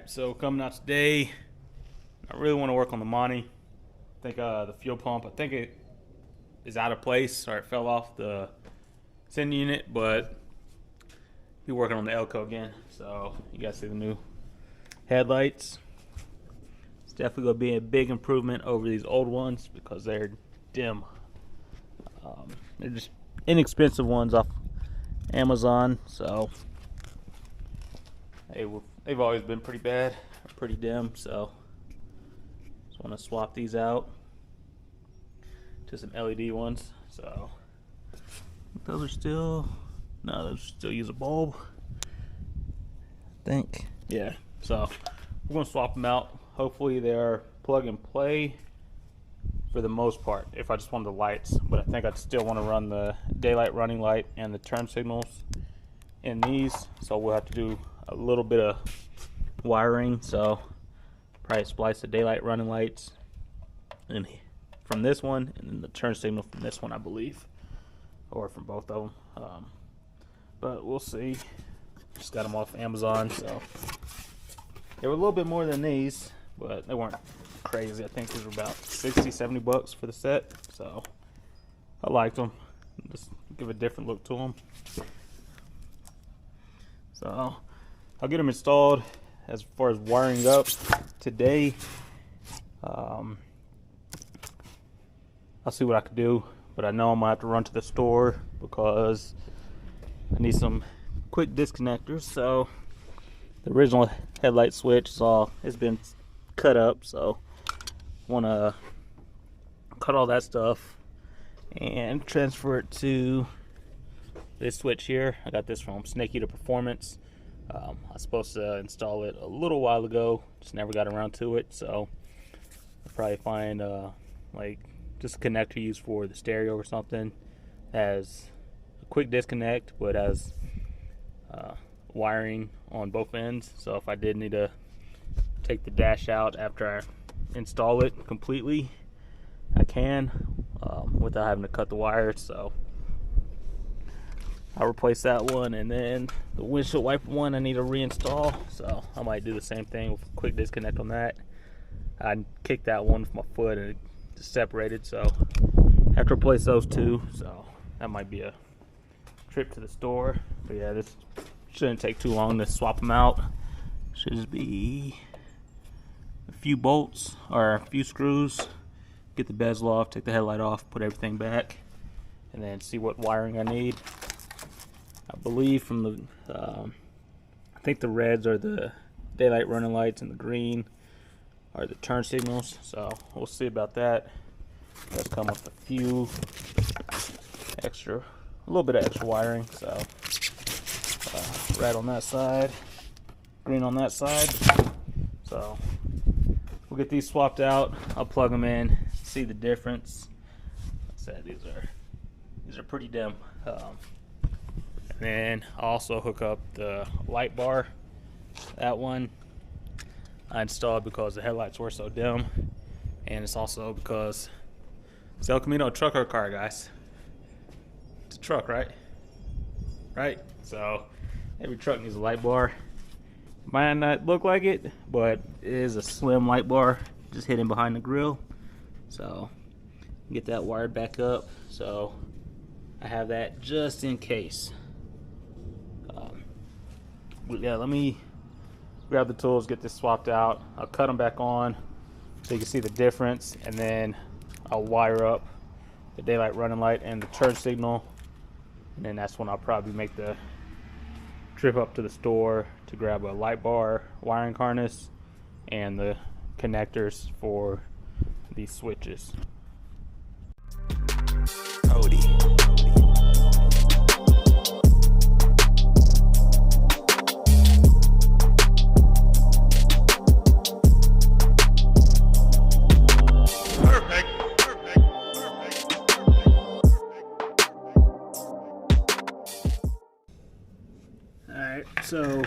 So coming out today, I really want to work on the Monty. I think the fuel pump, I think it is out of place, or it fell off the send unit, but be working on the Elko again. So you guys see the new headlights. It's definitely going to be a big improvement over these old ones because they're dim. They're just inexpensive ones off Amazon, so they've always been pretty bad, pretty dim, so just want to swap these out to some LED ones. So those are still, no, those still use a bulb, I think. Yeah, so we're going to swap them out. Hopefully they're plug and play for the most part, if I just wanted the lights, but I think I'd still want to run the daylight running light and the turn signals in these, so we'll have to do a little bit of wiring. So probably splice the daylight running lights and from this one, and then the turn signal from this one, I believe, or from both of them. But we'll see. Just got them off Amazon, so they were a little bit more than these, but they weren't crazy. I think these were about 60-70 bucks for the set, so I liked them. Just give a different look to them. So I'll get them installed. As far as wiring up today, I'll see what I can do, but I know I'm gonna have to run to the store because I need some quick disconnectors. So the original headlight switch has been cut up, so I want to cut all that stuff and transfer it to this switch here. I got this from Snake Eater Performance. I was supposed to install it a little while ago, just never got around to it, so I'll probably find like just a connector used for the stereo or something. Has a quick disconnect, but has wiring on both ends, so if I did need to take the dash out after I install it completely, I can, without having to cut the wires. So I'll replace that one, and then the windshield wiper one I need to reinstall, so I might do the same thing with a quick disconnect on that. I kicked that one with my foot and it just separated, so I have to replace those two, so that might be a trip to the store. But yeah, this shouldn't take too long to swap them out. Should just be a few bolts or a few screws, get the bezel off, take the headlight off, put everything back, and then see what wiring I need. I believe from the I think the reds are the daylight running lights and the green are the turn signals, so we'll see about that. Does come with a few extra, a little bit of extra wiring. So red on that side, green on that side. So we'll get these swapped out. I'll plug them in, see the difference. Like I said, these are pretty dim. And then I'll also hook up the light bar. That one I installed because the headlights were so dim, and it's also because it's El Camino truck or car, guys. It's a truck, right? Right? So every truck needs a light bar. Might not look like it, but it is a slim light bar just hidden behind the grill. So get that wired back up, so I have that just in case. Yeah, let me grab the tools, get this swapped out. I'll cut them back on so you can see the difference, and then I'll wire up the daylight running light and the turn signal, and then that's when I'll probably make the trip up to the store to grab a light bar, wiring harness, and the connectors for these switches. Cody. So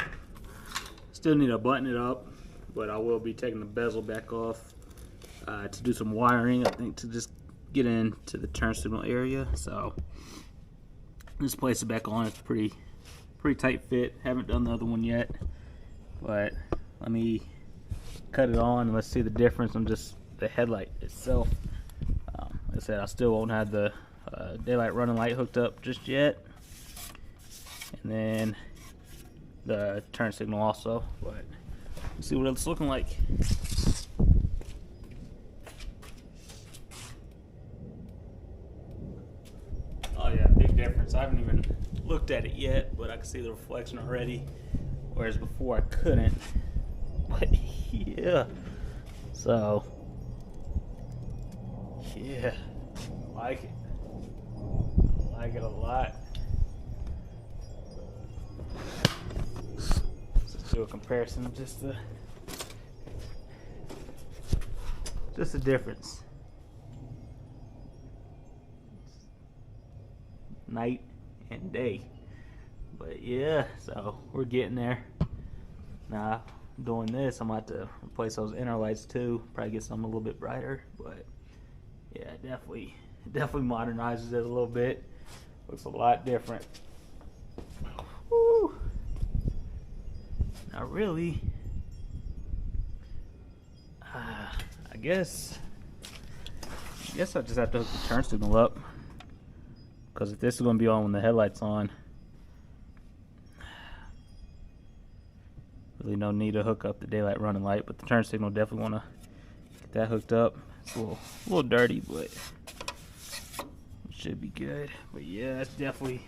still need to button it up, but I will be taking the bezel back off to do some wiring, I think, to just get into the turn signal area. So just place it back on. It's pretty tight fit. Haven't done the other one yet, but let me cut it on and let's see the difference on just the headlight itself. Like I said, I still won't have the daylight running light hooked up just yet, and then the turn signal also, but let's see what it's looking like. Oh yeah, big difference. I haven't even looked at it yet, but I can see the reflection already, whereas before I couldn't. But yeah, so yeah, I like it. I like it a lot. Let's do a comparison of just the difference. Night and day. But yeah, so we're getting there. Now doing this, I'm about to replace those inner lights too, probably get something a little bit brighter, but yeah, definitely modernizes it a little bit. Looks a lot different. Woo. Not really. I guess I just have to hook the turn signal up, because if this is going to be on when the headlight's on, really no need to hook up the daylight running light, but the turn signal definitely want to get that hooked up. It's a little dirty, but it should be good. But yeah, that's definitely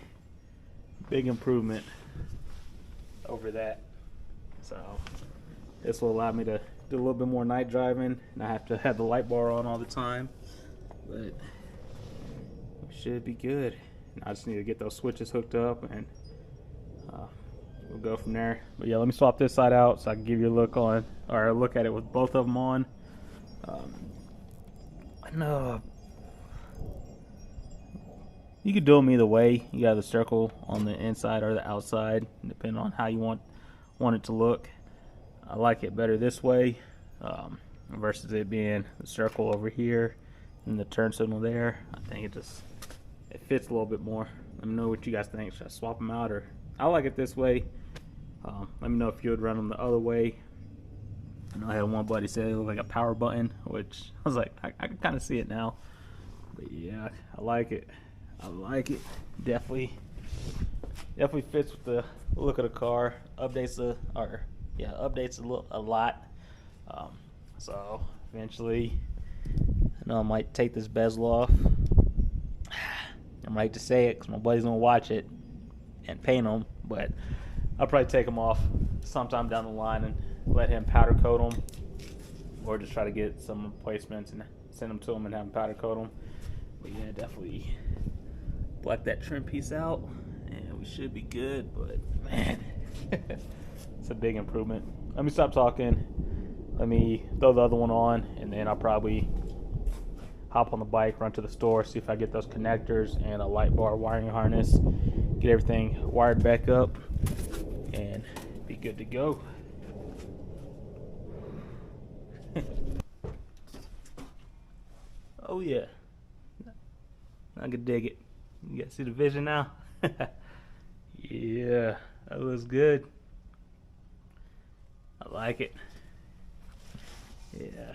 a big improvement over that. So this will allow me to do a little bit more night driving, and I have to have the light bar on all the time, but it should be good. I just need to get those switches hooked up, and we'll go from there. But yeah, let me swap this side out so I can give you a look on, or a look at it with both of them on. No, you could do them either way. You got the circle on the inside or the outside, depending on how you want it to look. I like it better this way, versus it being the circle over here and the turn signal there. I think it fits a little bit more. Let me know what you guys think. Should I swap them out, or I like it this way. Let me know if you would run them the other way. I know I had one buddy say it looked like a power button, which I was like, I can kind of see it now. But yeah, I like it. I like it. Definitely fits with the look of the car. Updates a lot. So eventually, I know I might take this bezel off. I'm right to say it because my buddy's gonna watch it and paint them, but I'll probably take them off sometime down the line and let him powder coat them, or just try to get some replacements and send them to him and have him powder coat them. But yeah, definitely black that trim piece out and we should be good. But man, it's a big improvement. Let me stop talking, let me throw the other one on, and then I'll probably hop on the bike, run to the store, see if I get those connectors and a light bar wiring harness, get everything wired back up, and be good to go. Oh yeah, I can dig it. You guys see the vision now? Yeah, that looks good. I like it. Yeah,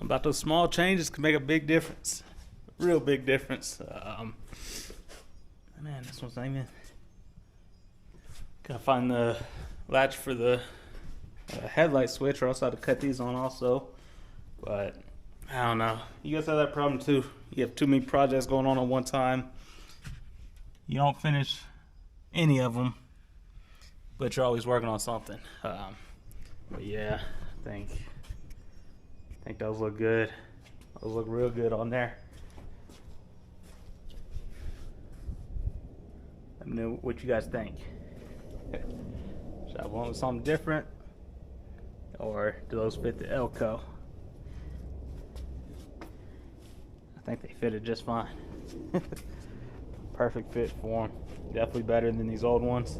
about those small changes can make a big difference, real big difference. Man, this one's not even. Gotta find the latch for the headlight switch, or else I have to cut these on also. But I don't know. You guys have that problem too. You have too many projects going on at one time. You don't finish any of them, but you're always working on something. But yeah, I think those look good. Those look real good on there. Let me know what you guys think. Should I want something different, or do those fit the Elko? I think they fitted just fine. Perfect fit for them. Definitely better than these old ones.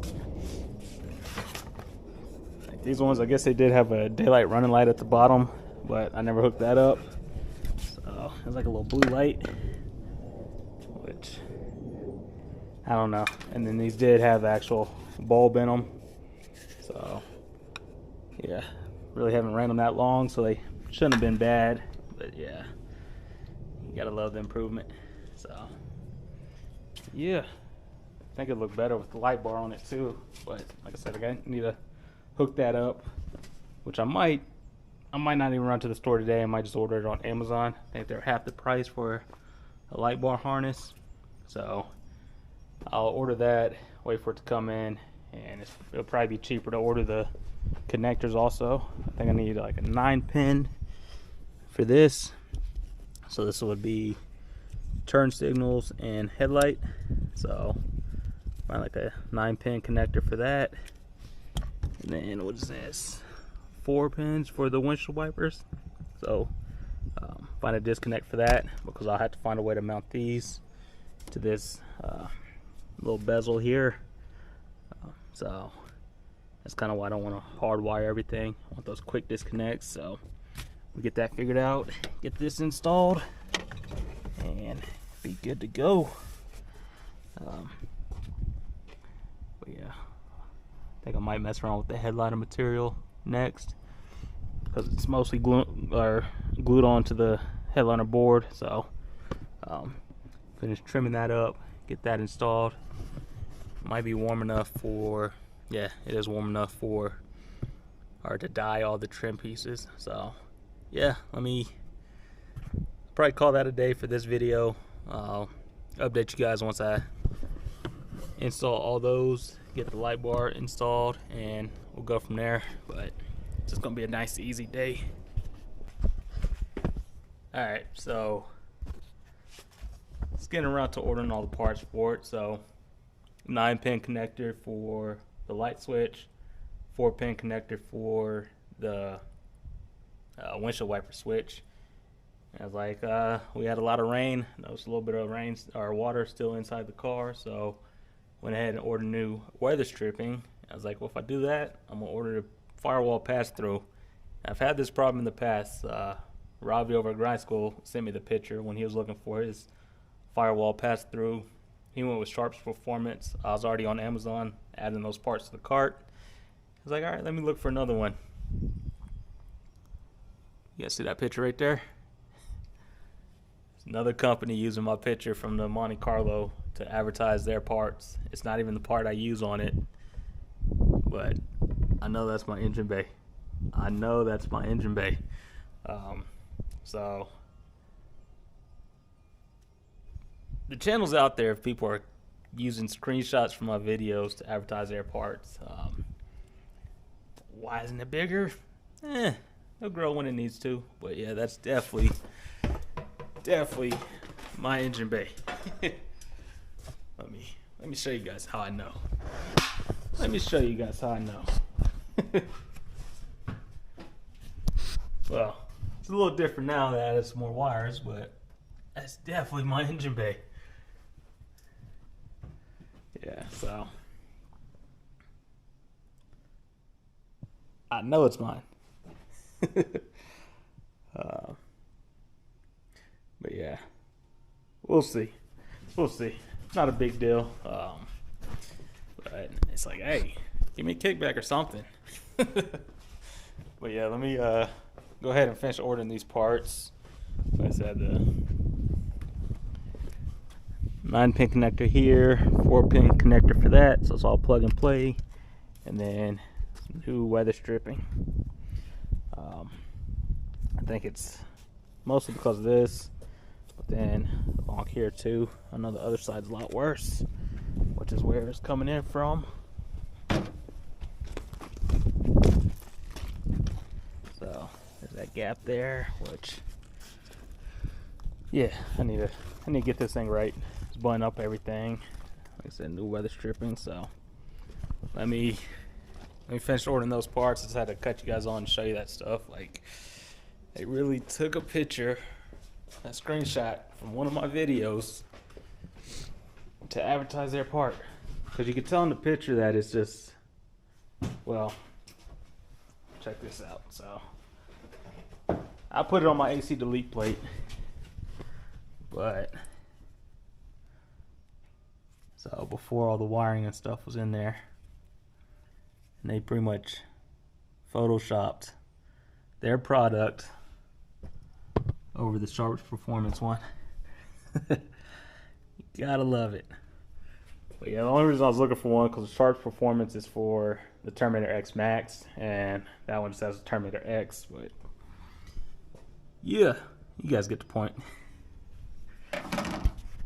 Like these ones, I guess they did have a daylight running light at the bottom, but I never hooked that up. So it's like a little blue light, which I don't know. And then these did have actual bulb in them. So yeah, Really haven't ran them that long, so they shouldn't have been bad. But yeah, you gotta love the improvement. So yeah, I think it'd look better with the light bar on it too. But like I said, I need to hook that up, which I might not even run to the store today. I might just order it on Amazon. I think they're half the price for a light bar harness. So I'll order that, wait for it to come in, and it'll probably be cheaper to order the connectors also. I think I need like a 9-pin for this. So this would be turn signals and headlight. So find like a 9-pin connector for that. And then what is this? 4 pins for the windshield wipers. So find a disconnect for that, because I'll have to find a way to mount these to this little bezel here. So that's kind of why I don't want to hardwire everything. I want those quick disconnects. So we get that figured out, get this installed, and be good to go. But yeah, I think I might mess around with the headliner material next, because it's mostly glued onto the headliner board. So finish trimming that up, get that installed. Might be warm enough for, yeah, it is warm enough for, or to dye all the trim pieces. So yeah, let me probably call that a day for this video. I'll update you guys once I install all those, get the light bar installed, and we'll go from there. But it's just gonna be a nice easy day. Alright, so it's getting around to ordering all the parts for it. So 9-pin connector for the light switch, 4-pin connector for the windshield wiper switch. And I was like, we had a lot of rain. There was a little bit of rain or water still inside the car, so went ahead and ordered new weather stripping. I was like, well, if I do that, I'm gonna order the firewall pass-through. I've had this problem in the past. Robbie over at Grind School sent me the picture when he was looking for his firewall pass-through. He went with Sharp's Performance. I was already on Amazon adding those parts to the cart. I was like, all right, let me look for another one. You guys see that picture right there? It's another company using my picture from the Monte Carlo to advertise their parts. It's not even the part I use on it, but I know that's my engine bay. I know that's my engine bay. So the channel's out there if people are using screenshots from my videos to advertise their parts. Why isn't it bigger? It'll grow when it needs to. But yeah, that's definitely my engine bay. Let me show you guys how I know. Let me show you guys how I know. Well, it's a little different now that I added some more wires, but that's definitely my engine bay. Yeah, so I know it's mine. But yeah, we'll see. Not a big deal. But it's like, hey, give me a kickback or something. But yeah, let me go ahead and finish ordering these parts. Like I said, the 9-pin connector here, 4-pin connector for that, so it's all plug and play, and then some new weather stripping. I think it's mostly because of this, but then along here too, I know the other side's a lot worse, which is where it's coming in from. So there's that gap there, which, yeah, I need to get this thing right. Just button up everything. Like I said, new weather stripping. So let me finish ordering those parts. I just had to cut you guys on and show you that stuff. Like, they really took a picture, a screenshot from one of my videos to advertise their part, because you can tell in the picture that it's just, well, check this out. So I put it on my AC delete plate, but so before all the wiring and stuff was in there, and they pretty much photoshopped their product over the Sharp's Performance one. Gotta love it. But yeah, the only reason I was looking for one because the Sharp's Performance is for the Terminator X Max, and that one just has a Terminator X. But yeah, you guys get the point.